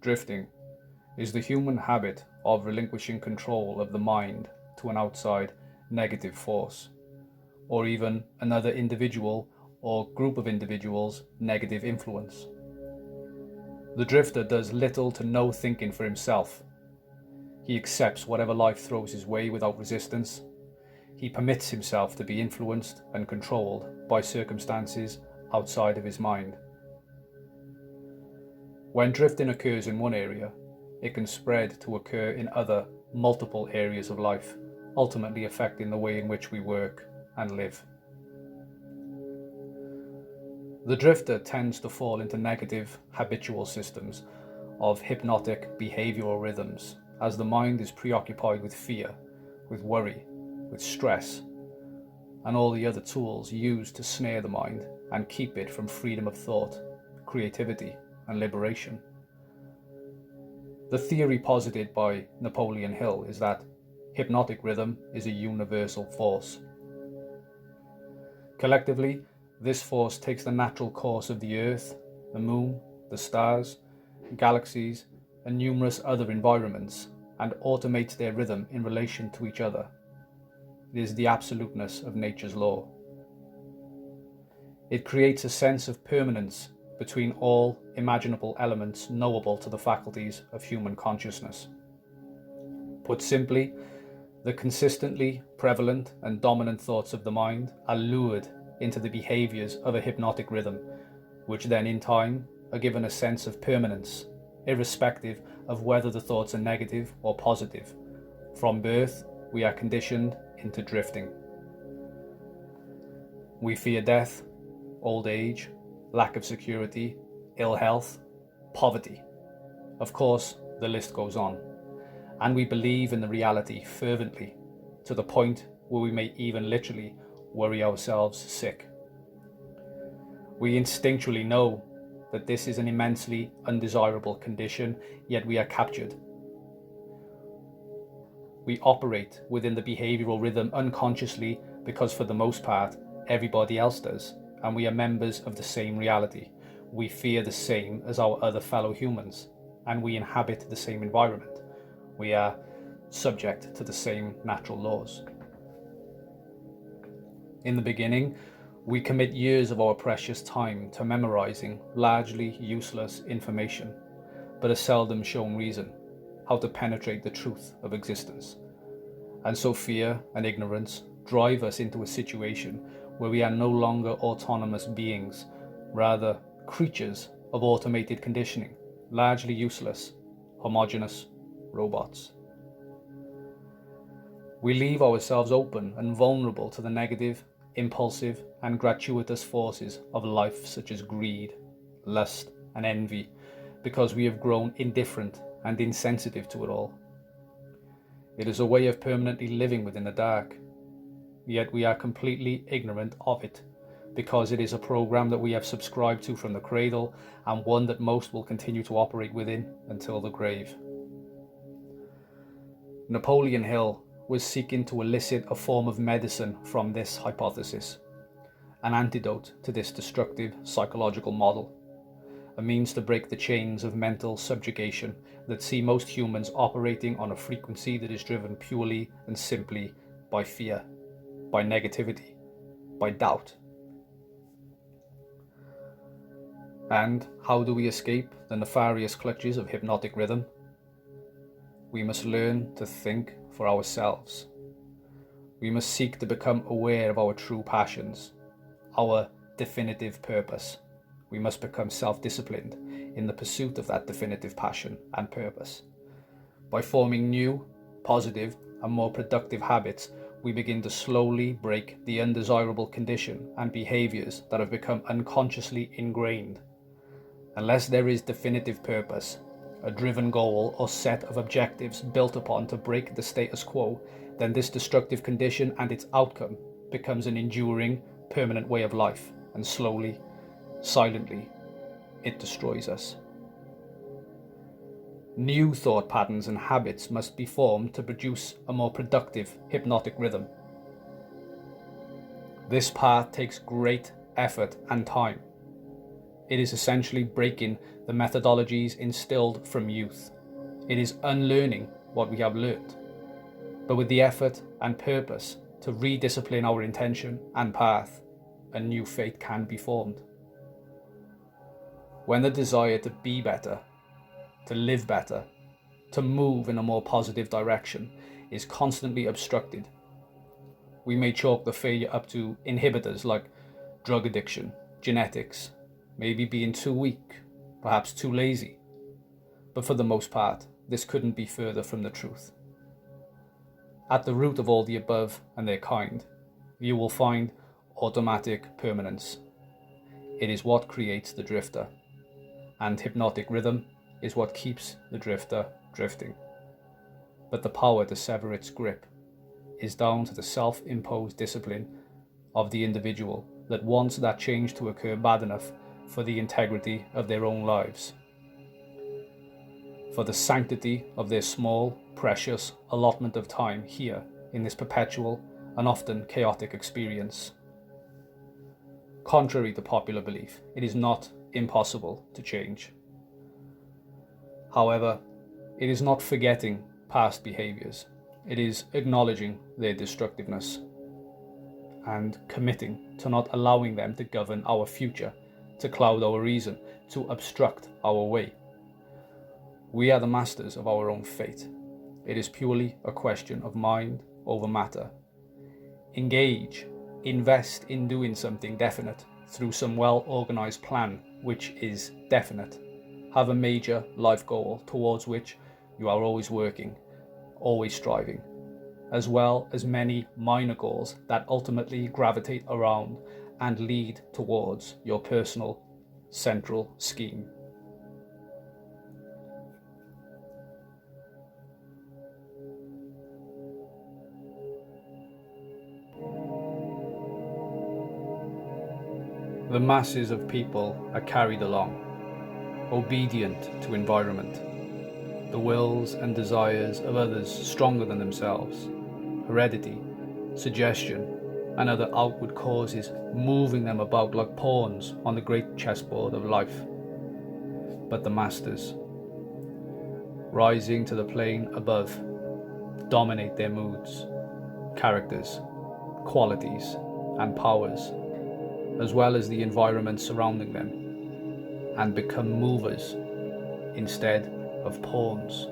Drifting is the human habit of relinquishing control of the mind to an outside negative force, or even another individual or group of individuals' negative influence. The drifter does little to no thinking for himself. He accepts whatever life throws his way without resistance. He permits himself to be influenced and controlled by circumstances outside of his mind. When drifting occurs in one area, it can spread to occur in other, multiple areas of life, ultimately affecting the way in which we work and live. The drifter tends to fall into negative, habitual systems of hypnotic behavioral rhythms as the mind is preoccupied with fear, with worry, with stress, and all the other tools used to snare the mind and keep it from freedom of thought, creativity, and liberation. The theory posited by Napoleon Hill is that hypnotic rhythm is a universal force. Collectively, this force takes the natural course of the Earth, the Moon, the stars, galaxies, and numerous other environments and automates their rhythm in relation to each other. It is the absoluteness of nature's law. It creates a sense of permanence between all imaginable elements knowable to the faculties of human consciousness. Put simply, the consistently prevalent and dominant thoughts of the mind are lured into the behaviors of a hypnotic rhythm, which then in time are given a sense of permanence, irrespective of whether the thoughts are negative or positive. From birth, we are conditioned into drifting. We fear death, old age, lack of security, ill health, poverty. Of course, the list goes on. And we believe in the reality fervently, to the point where we may even literally worry ourselves sick. We instinctually know that this is an immensely undesirable condition, yet we are captured. We operate within the behavioral rhythm unconsciously because for the most part, everybody else does, and we are members of the same reality. We fear the same as our other fellow humans, and we inhabit the same environment. We are subject to the same natural laws. In the beginning, we commit years of our precious time to memorizing largely useless information, but are seldom shown reason, how to penetrate the truth of existence. And so fear and ignorance drive us into a situation where we are no longer autonomous beings, rather creatures of automated conditioning, largely useless, homogeneous robots. We leave ourselves open and vulnerable to the negative, impulsive, and gratuitous forces of life such as greed, lust, and envy, because we have grown indifferent and insensitive to it all. It is a way of permanently living within the dark, yet we are completely ignorant of it, because it is a program that we have subscribed to from the cradle, and one that most will continue to operate within until the grave. Napoleon Hill was seeking to elicit a form of medicine from this hypothesis, an antidote to this destructive psychological model, a means to break the chains of mental subjugation that see most humans operating on a frequency that is driven purely and simply by fear, by negativity, by doubt. And how do we escape the nefarious clutches of hypnotic rhythm? We must learn to think for ourselves. We must seek to become aware of our true passions, our definitive purpose. We must become self-disciplined in the pursuit of that definitive passion and purpose. By forming new, positive, and more productive habits, we begin to slowly break the undesirable condition and behaviors that have become unconsciously ingrained. Unless there is definitive purpose, a driven goal or set of objectives built upon to break the status quo, then this destructive condition and its outcome becomes an enduring, permanent way of life, and slowly, silently, it destroys us. New thought patterns and habits must be formed to produce a more productive hypnotic rhythm. This path takes great effort and time. It is essentially breaking the methodologies instilled from youth. It is unlearning what we have learnt, but with the effort and purpose to rediscipline our intention and path, a new fate can be formed. When the desire to be better, to live better, to move in a more positive direction is constantly obstructed, we may chalk the failure up to inhibitors like drug addiction, genetics, maybe being too weak, perhaps too lazy. But for the most part, this couldn't be further from the truth. At the root of all the above and their kind, you will find automatic permanence. It is what creates the drifter, and hypnotic rhythm is what keeps the drifter drifting. But the power to sever its grip is down to the self-imposed discipline of the individual that wants that change to occur bad enough for the integrity of their own lives, for the sanctity of their small, precious allotment of time here in this perpetual and often chaotic experience. Contrary to popular belief, it is not impossible to change. However, it is not forgetting past behaviors. It is acknowledging their destructiveness and committing to not allowing them to govern our future, to cloud our reason, to obstruct our way. We are the masters of our own fate. It is purely a question of mind over matter. Engage, invest in doing something definite through some well-organized plan which is definite. Have a major life goal towards which you are always working, always striving, as well as many minor goals that ultimately gravitate around and lead towards your personal central scheme. The masses of people are carried along, obedient to environment, the wills and desires of others stronger than themselves, heredity, suggestion, and other outward causes moving them about like pawns on the great chessboard of life. But the masters, rising to the plane above, dominate their moods, characters, qualities, and powers, as well as the environment surrounding them, and become movers instead of pawns.